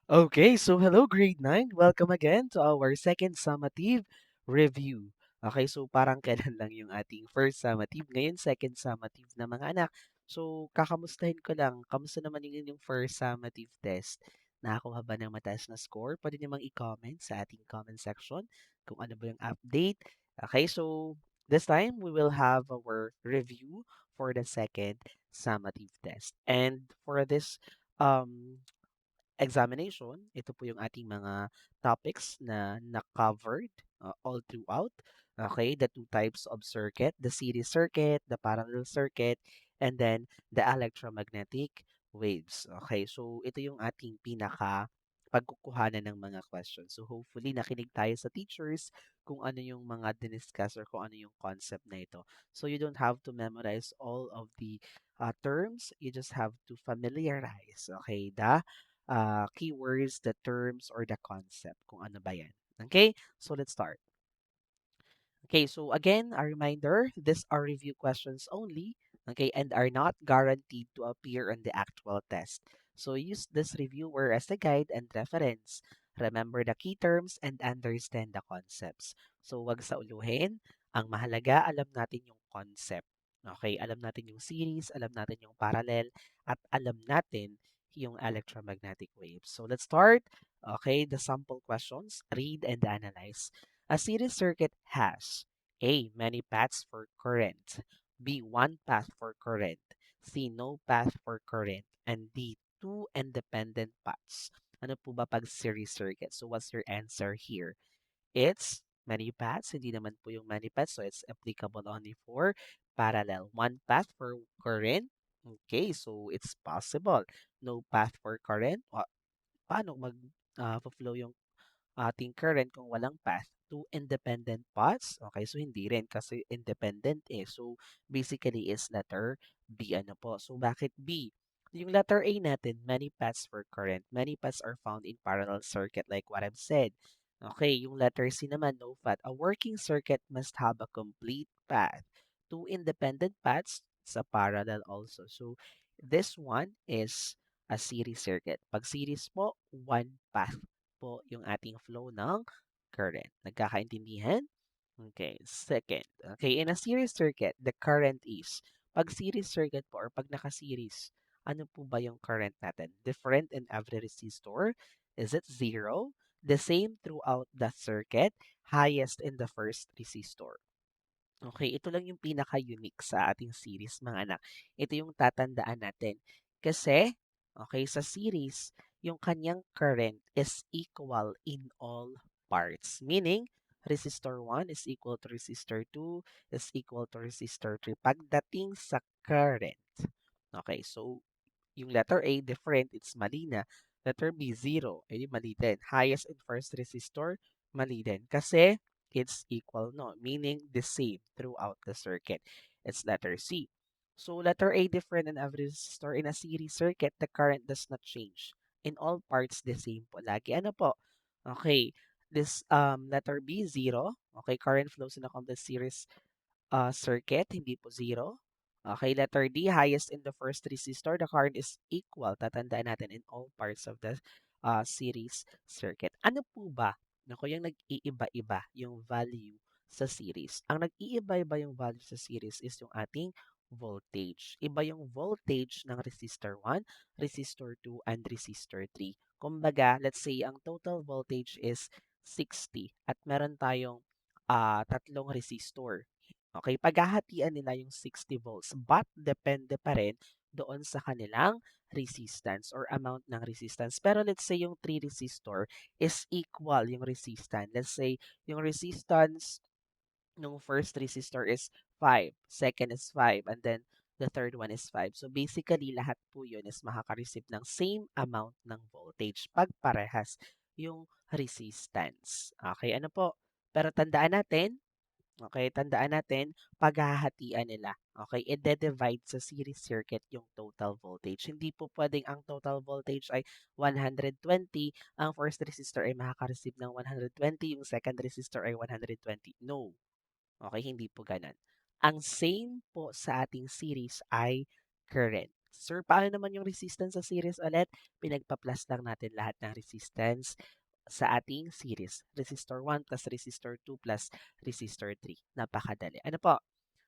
Okay, so hello grade 9. Welcome again to our second summative review. Okay, so parang kailan lang yung ating first summative, ngayon second summative na mga anak. So kakamustahin ko lang, kamusta naman yung inyong first summative test? Nakakuha ba ng mataas na score? Pwede namang i-comment sa ating comment section kung ano ba yung update. Okay, so this time we will have our review for the second summative test. And for this um examination, ito po yung ating mga topics na na-covered all throughout. Okay, the two types of circuit, the series circuit, the parallel circuit, and then the electromagnetic waves. Okay, so ito yung ating pinaka pagkukuhanan ng mga questions. So hopefully nakinig tayo sa teachers kung ano yung mga diniscuss or kung ano yung concept na ito. So you don't have to memorize all of the terms, you just have to familiarize, okay, the keywords, the terms, or the concept, kung ano ba yan. Okay, so let's start. Okay, so again, a reminder, these are review questions only, okay, and are not guaranteed to appear on the actual test. So use this reviewer as a guide and reference. Remember the key terms and understand the concepts. So wag sa uluhin. Ang mahalaga, alam natin yung concept. Okay, alam natin yung series, alam natin yung parallel, at alam natin yung electromagnetic waves. So let's start. Okay, the sample questions, read and analyze. A series circuit has A. Many paths for current. B. One path for current. C. No path for current. And D. Two independent paths. Ano po ba pag series circuit? So what's your answer here? It's many paths. Hindi naman po yung many paths. So it's applicable only for parallel. One path for current. Okay, so it's possible. No path for current. Paano flow yung ating current kung walang path to independent paths? Okay, so hindi rin kasi independent eh. So basically is letter B. Ano po? So bakit B? Yung letter A natin, many paths for current. Many paths are found in parallel circuit like what I've said. Okay, yung letter C naman, no path. A working circuit must have a complete path. Two independent paths sa parallel also. So this one is a series circuit. Pag series po, one path po yung ating flow ng current. Nagkakaintindihan? Okay, second. Okay, in a series circuit, the current is, pag series circuit po or pag naka-series, ano po ba yung current natin? Different in every resistor? Is it zero? The same throughout the circuit? Highest in the first resistor? Okay, ito lang yung pinaka-unique sa ating series, mga anak. Ito yung tatandaan natin. Kasi, okay, sa series, yung kanyang current is equal in all parts. Meaning, resistor 1 is equal to resistor 2 is equal to resistor 3. Pagdating sa current. Okay, so yung letter A, different, it's mali na. Letter B, 0, edi mali din. Highest and first resistor, mali din. Kasi it's equal, no? Meaning the same throughout the circuit. It's letter C. So letter A, different in every resistor. In a series circuit, the current does not change. In all parts, the same po lagi. Ano po? Okay, this letter B, 0. Okay, current flows in a complex series circuit, hindi po zero. Okay, letter D, highest in the first resistor, the current is equal. Tatandaan natin in all parts of the series circuit. Ano po ba? Naku, yung nag-iiba-iba yung value sa series. Ang nag-iiba-iba yung value sa series is yung ating voltage. Iba yung voltage ng resistor 1, resistor 2, and resistor 3. Kumbaga, let's say ang total voltage is 60 at meron tayong tatlong resistor. Okay, paghahatian nila yung 60 volts but depende pa rin doon sa kanilang resistance or amount ng resistance. Pero let's say yung 3 resistor is equal yung resistance. Let's say yung resistance nung first resistor is 5, second is 5, and then the third one is 5. So basically, lahat po yun is makaka-receive ng same amount ng voltage pag parehas yung resistance. Okay, ano po? Pero tandaan natin, okay, tandaan natin, paghahatian nila. Okay, i-divide sa series circuit yung total voltage. Hindi po pwedeng ang total voltage ay 120, ang first resistor ay makaka-receive ng 120, yung second resistor ay 120. No. Okay, hindi po ganun. Ang same po sa ating series ay current. Sir, paano naman yung resistance sa series ulit? Pinagpa-plus lang natin lahat ng resistance sa ating series. Resistor 1 plus resistor 2 plus resistor 3. Napakadali. Ano po?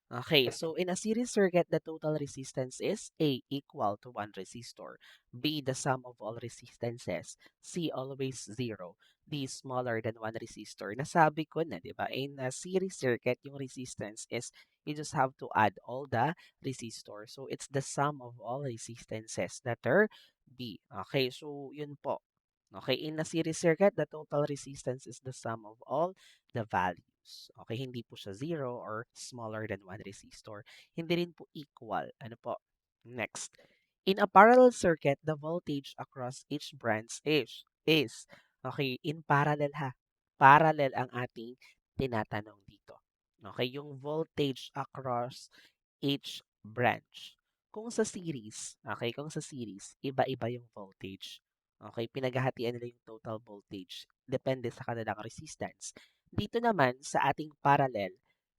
Okay, so in a series circuit, the total resistance is A equal to 1 resistor, B the sum of all resistances, C always 0, D smaller than 1 resistor. Nasabi ko na, di ba? In a series circuit, yung resistance is you just have to add all the resistors. So it's the sum of all resistances, letter B. Okay, so yun po. Okay, in a series circuit, the total resistance is the sum of all the values. Okay, hindi po siya 0 or smaller than 1 resistor. Hindi rin po equal. Ano po? Next. In a parallel circuit, the voltage across each branch is okay, in parallel ha. Parallel ang ating tinatanong dito. Okay, yung voltage across each branch. Kung sa series, okay, kung sa series, iba-iba yung voltage. Okay, pinaghahatian nila yung total voltage. Depende sa kanilang resistance. Dito naman, sa ating parallel,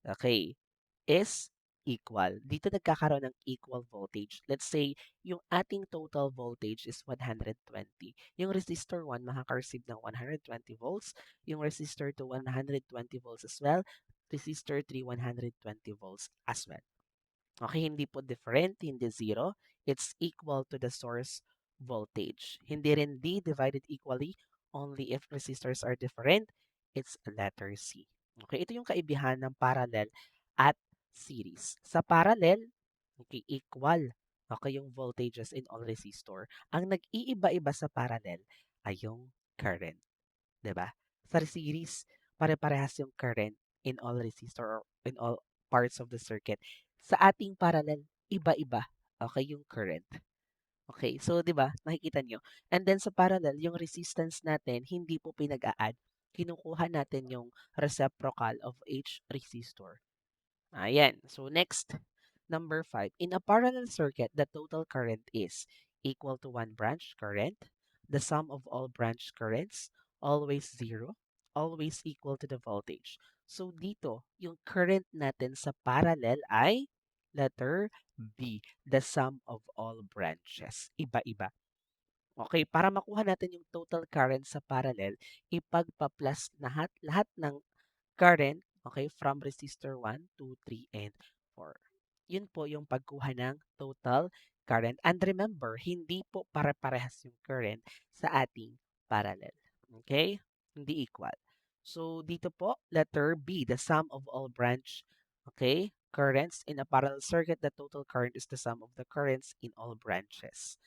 okay, is equal. Dito nagkakaroon ng equal voltage. Let's say, yung ating total voltage is 120. Yung resistor 1 makaka-receive ng 120 volts. Yung resistor 2, 120 volts as well. Resistor 3, 120 volts as well. Okay, hindi po different, hindi zero. It's equal to the source voltage. Hindi rin D divided equally only if resistors are different. It's letter C. Okay, ito yung kaibahan ng parallel at series. Sa parallel, okay, equal. Okay, yung voltages in all resistor. Ang nag-iiba-iba sa parallel ay yung current. 'Di ba? Sa series, pare-parehas yung current in all resistor or in all parts of the circuit. Sa ating parallel, iba-iba. Okay, yung current. Okay, so 'di ba, nakikita nyo. And then sa parallel, yung resistance natin, hindi po pinag-a-add. Kinukuha natin yung reciprocal of each resistor. Ayan. So next, number 5. In a parallel circuit, the total current is equal to one branch current, the sum of all branch currents, always zero, always equal to the voltage. So dito, yung current natin sa parallel ay letter B, the sum of all branches. Iba-iba. Okay, para makuha natin yung total current sa parallel, ipagpa-plus lahat ng current, okay, from resistor 1, 2, 3, and 4. Yun po yung pagkuha ng total current. And remember, hindi po pare-parehas yung current sa ating parallel. Okay? Hindi equal. So, dito po, letter B, the sum of all branch, okay, currents in a parallel circuit, the total current is the sum of the currents in all branches.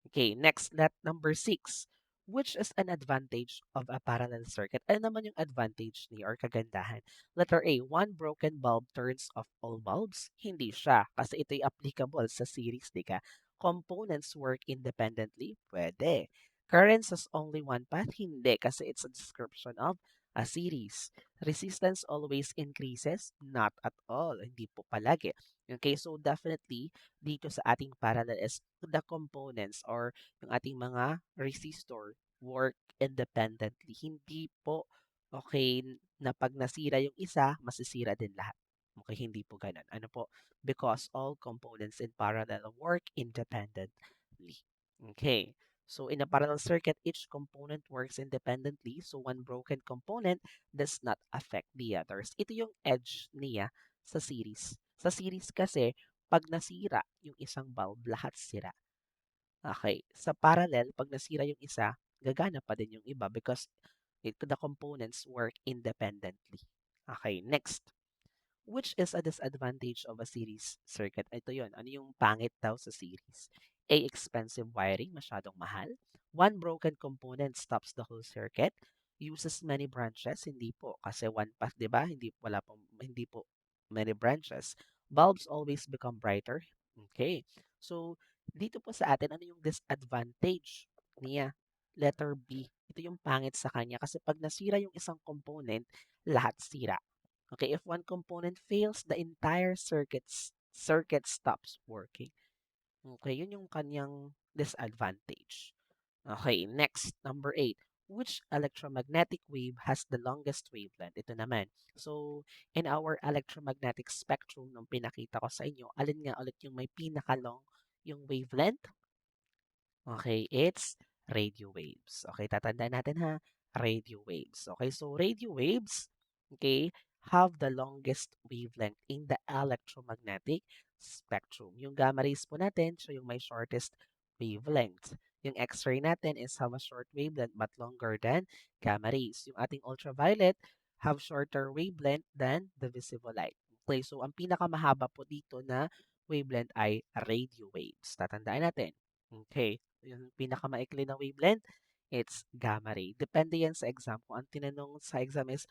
Okay, next, let number 6. Which is an advantage of a parallel circuit? Ano naman yung advantage niya or kagandahan? Letter A, one broken bulb turns off all bulbs? Hindi siya, kasi ito'y applicable sa series, di ka? Components work independently? Pwede. Currents has only one path? Hindi, kasi it's a description of a series. Resistance always increases? Not at all. Hindi po palagi. Okay, so definitely, dito sa ating parallel is the components or yung ating mga resistor work independently. Hindi po, okay, na pag nasira yung isa, masisira din lahat. Okay, hindi po ganun. Ano po? Because all components in parallel work independently. Okay. So in a parallel circuit, each component works independently. So one broken component does not affect the others. Ito yung edge niya sa series. Sa series kasi, pag nasira yung isang bulb, lahat sira. Okay. Sa parallel, pag nasira yung isa, gagana pa din yung iba because the components work independently. Okay, next. Which is a disadvantage of a series circuit? Ito yon. Ano yung pangit daw sa series? A. Expensive wiring, masyadong mahal. One broken component stops the whole circuit. Uses many branches, hindi po. Kasi one path, di ba? Hindi po many branches. Bulbs always become brighter. Okay. So, dito po sa atin, ano yung disadvantage niya? Letter B. Ito yung pangit sa kanya kasi pag nasira yung isang component, lahat sira. Okay, if one component fails, the entire circuit stops working. Okay, yun yung kanyang disadvantage. Okay, next, number 8. Which electromagnetic wave has the longest wavelength? Ito naman. So, in our electromagnetic spectrum nung pinakita ko sa inyo, alin nga ulit yung may pinakalong yung wavelength. Okay, it's radio waves. Okay, tatandaan natin ha, radio waves. Okay, so radio waves, okay, have the longest wavelength in the electromagnetic spectrum. Yung gamma rays po natin, so yung may shortest wavelength. Yung X-ray natin is have a short wavelength but longer than gamma rays. Yung ating ultraviolet have shorter wavelength than the visible light. Okay, so ang pinakamahaba po dito na wavelength ay radio waves. Tatandaan natin. Okay. Yung pinakamaikli na wavelength, it's gamma ray. Depende yan sa exam. Kung ang tinanong sa exam is,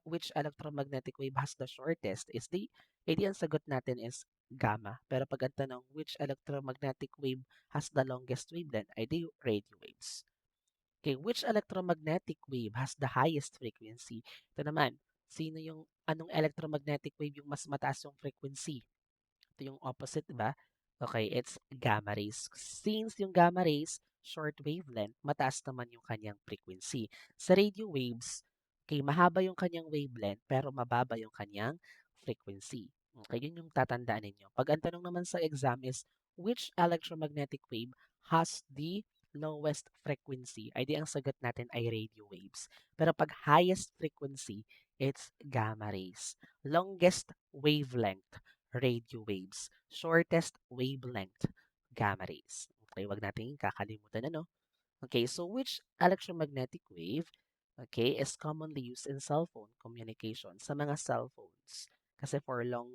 which electromagnetic wave has the shortest? Ang sagot natin is gamma. Pero pag ang tanong, which electromagnetic wave has the longest wavelength? Ay di radio waves. Okay, which electromagnetic wave has the highest frequency? Ito naman, anong electromagnetic wave yung mas mataas yung frequency? Ito yung opposite, di ba? Okay, it's gamma rays. Since yung gamma rays, short wavelength, mataas naman yung kanyang frequency. Sa radio waves, okay, mahaba yung kanyang wavelength, pero mababa yung kanyang frequency. Okay, yun yung tatandaan ninyo. Pag ang tanong naman sa exam is, which electromagnetic wave has the lowest frequency? Ay di ang sagot natin ay radio waves. Pero pag highest frequency, it's gamma rays. Longest wavelength, radio waves. Shortest wavelength, gamma rays. Okay, wag natin kakalimutan ano. Okay, so which electromagnetic wave, okay, is commonly used in cell phone communication sa mga cell phones? Kasi for long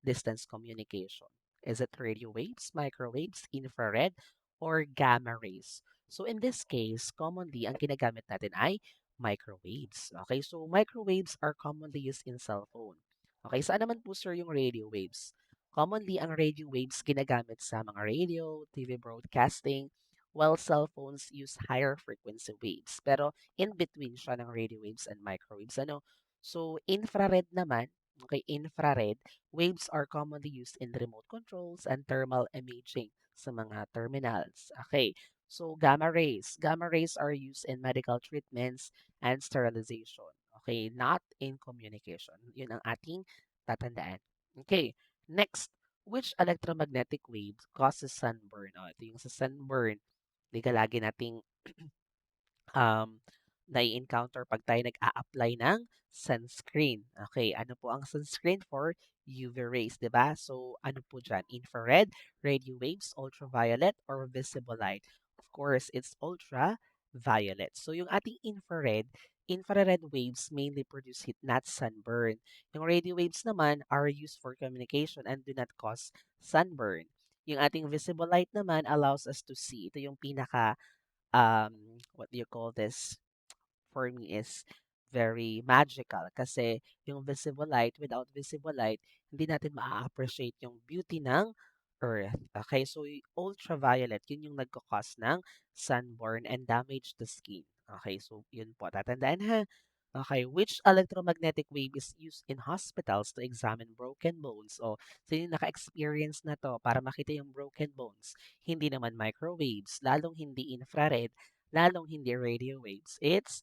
distance communication. Is it radio waves, microwaves, infrared, or gamma rays? So in this case, commonly ang ginagamit natin ay microwaves. Okay, so microwaves are commonly used in cell phone. Okay, saan naman po sir yung radio waves? Commonly, ang radio waves ginagamit sa mga radio, TV broadcasting, while cell phones use higher frequency waves. Pero in between siya ng radio waves and microwaves. Ano? So, infrared naman, okay, infrared waves are commonly used in remote controls and thermal imaging sa mga terminals. Okay. So, gamma rays. Gamma rays are used in medical treatments and sterilization. Okay, not in communication. Yun ang ating tatandaan. Okay, next, which electromagnetic wave causes sunburn? O, ito yung sa sunburn. Di ka lagi nating um, nai-encounter pag tayo nag-a-apply ng sunscreen. Okay, ano po ang sunscreen for UV rays, di ba? So, ano po dyan? Infrared, radio waves, ultraviolet, or visible light? Of course, it's ultraviolet. So, yung ating infrared waves mainly produce heat, not sunburn. Yung radio waves naman are used for communication and do not cause sunburn. Yung ating visible light naman allows us to see. Ito yung what do you call this, for me is very magical kasi yung visible light, without visible light, hindi natin ma-appreciate yung beauty ng Earth. Okay, so ultraviolet, yun yung nagkakos ng sunburn and damage the skin. Okay, so yun po, tatandaan ha. Okay, which electromagnetic wave is used in hospitals to examine broken bones? O, sino yung naka-experience na to para makita yung broken bones? Hindi naman microwaves, lalong hindi infrared, lalong hindi radio waves. It's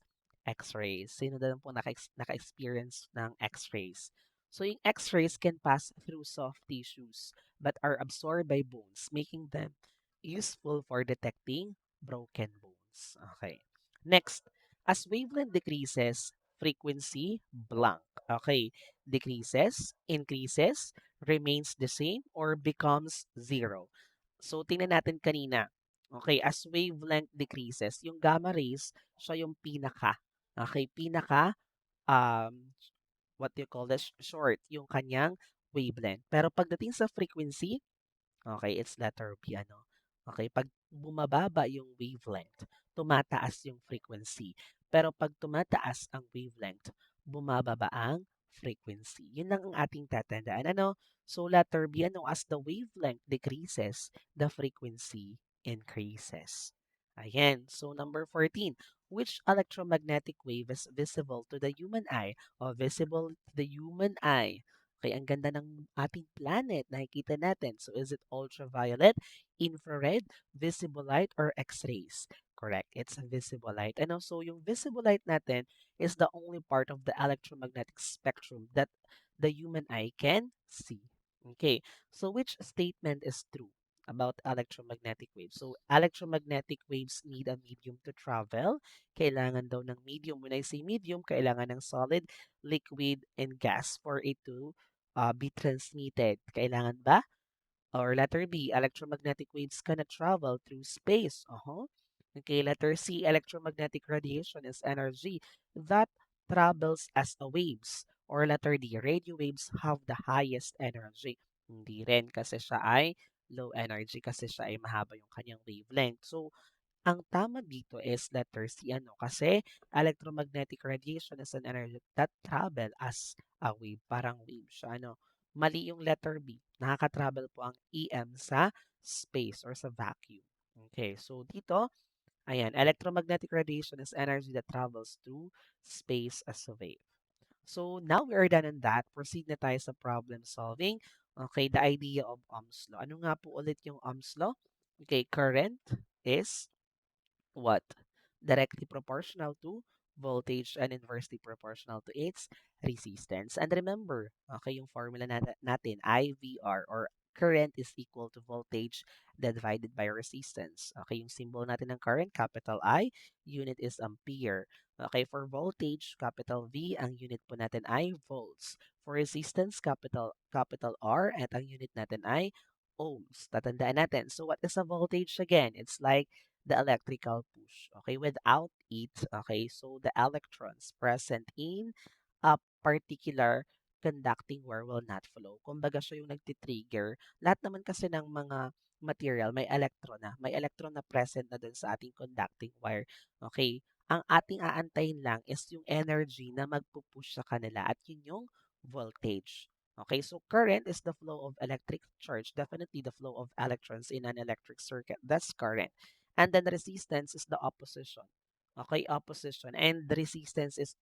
X-rays. Sino daw po naka-experience ng X-rays? So, yung X-rays can pass through soft tissues but are absorbed by bones, making them useful for detecting broken bones. Okay. Next, as wavelength decreases, frequency blank. Okay. Decreases, increases, remains the same, or becomes zero. So, tingnan natin kanina. Okay, as wavelength decreases, yung gamma rays, siya yung okay, um, what do you call this, short, yung kanyang wavelength. Pero pagdating sa frequency, okay, it's letter B, ano. Okay, pag bumababa yung wavelength, tumataas yung frequency. Pero pag tumataas ang wavelength, bumababa ang frequency. Yun lang ang ating tatandaan. Ano? So, letter B, ano? As the wavelength decreases, the frequency increases. Ayan. So, number 14. Which electromagnetic wave is visible to the human eye or visible to the human eye? Okay, ang ganda ng ating planet, nakikita natin. So, is it ultraviolet, infrared, visible light, or X-rays? Correct, it's a visible light. And also, yung visible light natin is the only part of the electromagnetic spectrum that the human eye can see. Okay, so which statement is true about electromagnetic waves? So electromagnetic waves need a medium to travel. Kailangan daw ng medium. When I say medium, kailangan ng solid, liquid, and gas for it to be transmitted. Kailangan ba? Or letter B, electromagnetic waves cannot travel through space. Okay, letter C, electromagnetic radiation is energy that travels as a waves. Or letter D, radio waves have the highest energy. Hindi rin kasi siya ay low energy kasi siya ay mahaba yung kanyang wavelength. So, ang tama dito is letter C, ano? Kasi electromagnetic radiation is an energy that travel as a wave. Parang wave siya, ano? Mali yung letter B. Nakaka-travel po ang EM sa space or sa vacuum. Okay, so dito, ayan, electromagnetic radiation is energy that travels through space as a wave. So now we are done on that. Proceed na tayo sa problem solving. Okay, the idea of Ohm's law. Ano nga po ulit yung Ohm's law? Okay, current is what? Directly proportional to voltage and inversely proportional to its resistance. And remember, okay, yung formula natin, IVR or current is equal to voltage divided by resistance. Okay, yung symbol natin ng current, capital I, unit is ampere. Okay, for voltage, capital V, ang unit po natin ay volts. For resistance, capital R, at ang unit natin ay ohms. Tatandaan natin. So what is a voltage again? It's like the electrical push. Okay, without it, okay, so the electrons present in a particular conducting wire will not flow. Kumbaga siya yung nagtitrigger. Lahat naman kasi ng mga material may electron na present na dun sa ating conducting wire. Okay, ang ating aantayin lang is yung energy na magpupush sa kanila at yun yung voltage. Okay, so current is the flow of electric charge, definitely the flow of electrons in an electric circuit. That's current. And then resistance is the opposition. Okay, opposition. And the resistance is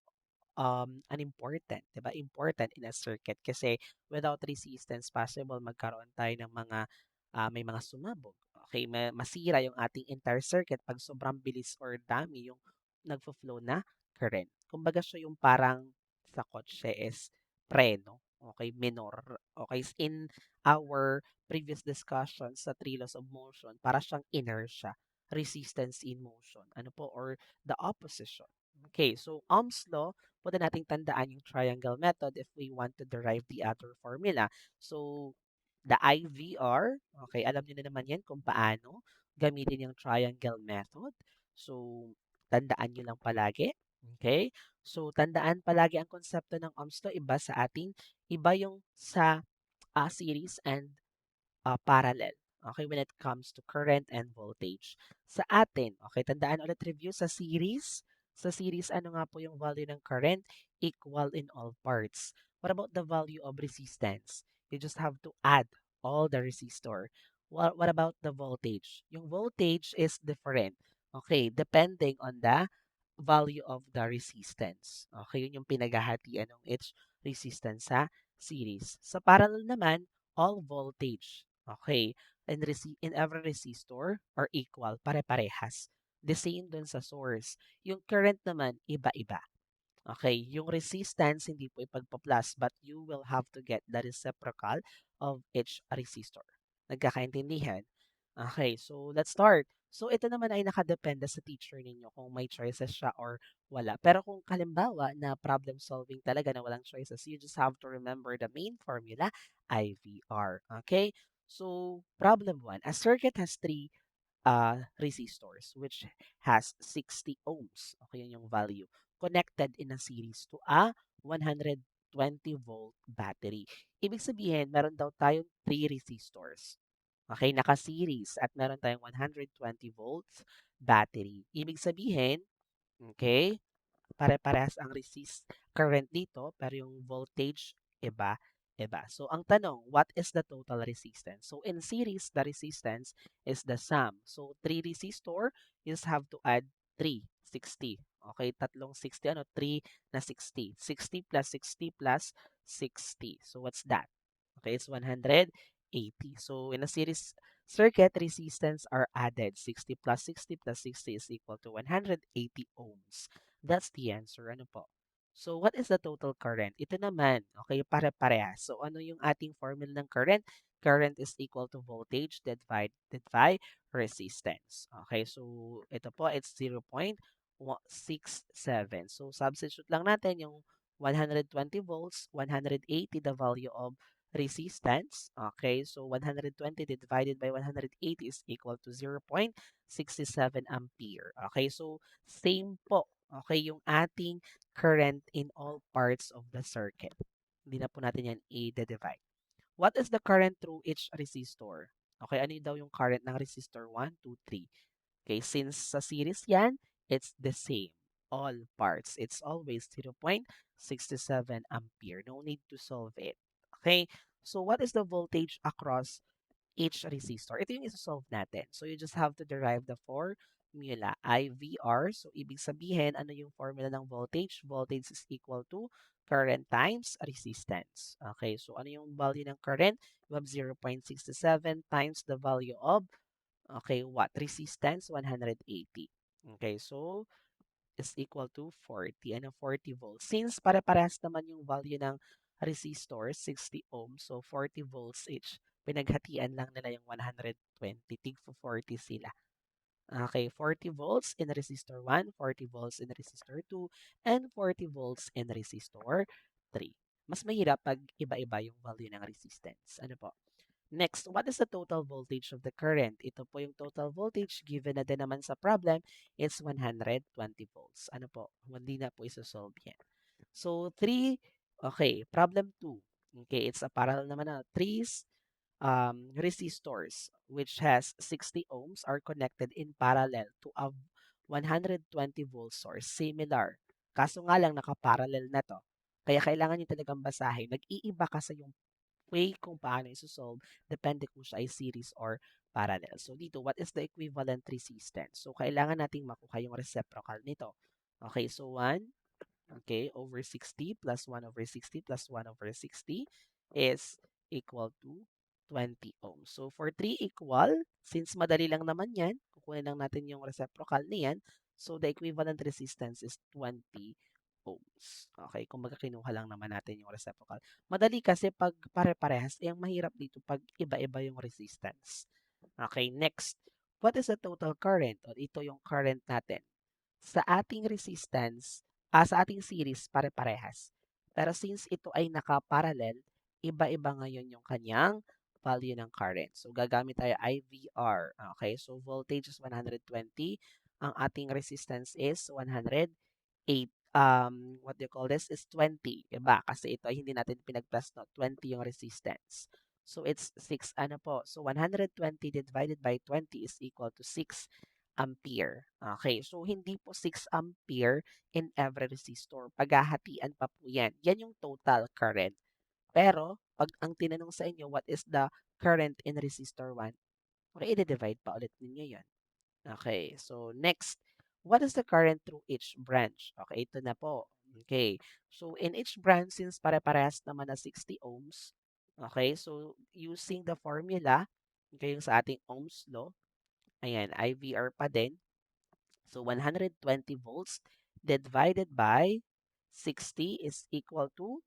an important, 'di ba? Important in a circuit kasi without resistance possible magkaroon tayo ng mga may mga sumabog. Okay, masira yung ating entire circuit pag sobrang bilis or dami yung nagfo-flow na current. Kumbaga siya yung parang sa kotse is preno. Okay, minor. Okay, in our previous discussions sa three laws of motion, para siyang inertia, resistance in motion. Ano po? Or the opposition. Okay, so Ohm's law, pwede nating tandaan yung triangle method if we want to derive the other formula. So, the IVR, okay, alam niyo na naman yan kung paano gamitin yung triangle method. So, tandaan niyo lang palagi. Okay? So, tandaan palagi ang konsepto ng Ohm's law, iba yung sa series and parallel. Okay, when it comes to current and voltage. Sa atin, okay, tandaan ulit review sa series. Sa series, ano nga po yung value ng current? Equal in all parts. What about the value of resistance? You just have to add all the resistor. What about the voltage? Yung voltage is different. Okay, depending on the value of the resistance. Okay, yun yung pinaghahatian ng each resistance sa series. Sa parallel naman, all voltage. Okay, in every resistor are equal, pare-parehas. The same dun sa source. Yung current naman, iba-iba. Okay, yung resistance hindi po ipagpa-plus but you will have to get the reciprocal of each resistor. Nagkakaintindihan? Okay, so let's start. So ito naman ay nakadepende sa teacher ninyo kung may choices siya or wala. Pero kung halimbawa na problem solving talaga na walang choices, you just have to remember the main formula, IVR. Okay? So problem 1, a circuit has three resistors which has 60 ohms. Okay, yun yung value. Connected in a series to a 120 volt battery. Ibig sabihin, meron daw tayong 3 resistors. Okay, naka-series at meron tayong 120 volts battery. Ibig sabihin, okay, pare-parehas ang current dito, pero yung voltage iba. So, ang tanong, what is the total resistance? So, in series, the resistance is the sum. So, 3 resistor, you just have to add 3, 60. Okay, tatlong 60, 3 na 60. 60 plus 60 plus 60. So, what's that? Okay, it's 180. So, in a series circuit, resistance are added. 60 plus 60 plus 60 is equal to 180 ohms. That's the answer. Ano po? So, what is the total current? Ito naman, okay, pare-parehas. So, ano yung ating formula ng current? Current is equal to voltage divided by resistance. Okay, so ito po, it's 0.67. So, substitute lang natin yung 120 volts, 180 the value of resistance. Okay, so 120 divided by 180 is equal to 0.67 ampere. Okay, so same po. Okay, yung ating current in all parts of the circuit. Hindi na po natin yan i-divide. What is the current through each resistor? Okay, ano daw yung current ng resistor 1, 2, 3? Okay, since sa series yan, it's the same. All parts. It's always 0.67 ampere. No need to solve it. Okay, so what is the voltage across each resistor? Ito yung isa-solve natin. So you just have to derive the formula, IVR. So ibig sabihin, ano yung formula ng voltage? Voltage is equal to current times resistance. Okay, so ano yung value ng current? You have 0.67 times the value of, okay, what? Resistance, 180. Okay, so is equal to 40. Ano, 40 volts. Since pare-parehas naman yung value ng resistor, 60 ohms, so 40 volts each. Pinaghatian lang nila yung 120. Tig 40 sila. Okay, 40 volts in resistor 1, 40 volts in resistor 2, and 40 volts in resistor 3. Mas mahirap pag iba-iba yung value ng resistance. Ano po? Next, what is the total voltage of the current? Ito po yung total voltage given na din naman sa problem, it's 120 volts. Ano po? Hindi na po isosolve yan. So, 3, okay, problem 2. Okay, it's a parallel naman na 3 resistors which has 60 ohms are connected in parallel to a 120 volt source. Similar. Kaso nga lang nakaparallel na to. Kaya kailangan nyo talagang basahin. Nag-iiba kasi yung way kung paano isosolve, depende kung siya ay series or parallel. So dito, what is the equivalent resistance? So kailangan nating makuha yung reciprocal nito. Okay, so 1, okay, over 60 plus 1 over 60 plus 1 over 60 is equal to 20 ohms. So for 3 equal, since madali lang naman yan, kukunin lang natin yung reciprocal niyan. So the equivalent resistance is 20 ohms. Okay, kung kinuha lang naman natin yung reciprocal. Madali kasi pag pare-parehas, eh, ang mahirap dito pag iba-iba yung resistance. Okay, next. What is the total current? O ito yung current natin. Sa ating resistance, sa ating series, pare-parehas. Pero since ito ay naka-parallel, iba-iba ngayon yung kanyang value ng current. So, gagamit tayo IVR. Okay, so voltage is 120. Ang ating resistance is 108. What do you call this? Is 20. Iba, kasi ito ay hindi natin pinag-plus, no? 20 yung resistance. So, it's 6, ano po? So, 120 divided by 20 is equal to 6 ampere. Okay, so hindi po 6 ampere in every resistor. Paghahatian pa po yan. Yan yung total current. Pero, pag ang tinanong sa inyo, what is the current in resistor 1? Okay, i-divide pa ulit ninyo yan. Okay, so next, what is the current through each branch? Okay, ito na po. Okay, so in each branch, since pare-parehas naman na 60 ohms, okay, so using the formula, okay, yung sa ating Ohm's law, ayan, IVR pa din. So 120 volts divided by 60 is equal to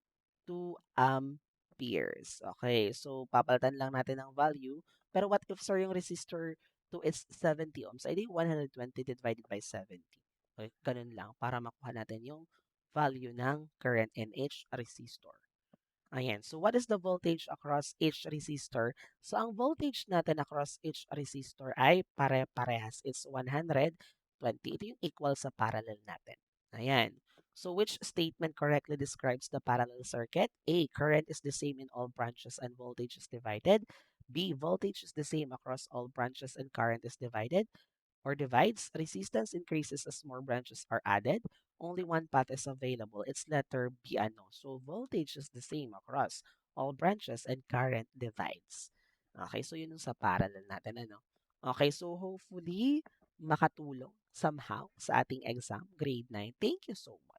2 amperes. Okay, so papalitan lang natin ang value. Pero what if, sir, yung resistor 2 is 70 ohms? I think 120 divided by 70. Okay, ganun lang para makuha natin yung value ng current in each resistor. Ayan. So, what is the voltage across each resistor? So, ang voltage natin across each resistor ay pare-parehas. It's 120. Ito yung equal sa parallel natin. Ayan. So, which statement correctly describes the parallel circuit? A. Current is the same in all branches and voltage is divided. B. Voltage is the same across all branches and current is divided or divides. Resistance increases as more branches are added. Only one path is available. It's letter B, ano. So, voltage is the same across all branches and current divides. Okay, so yun yung sa parallel natin, ano. Okay, so hopefully makatulong somehow sa ating exam, grade 9. Thank you so much.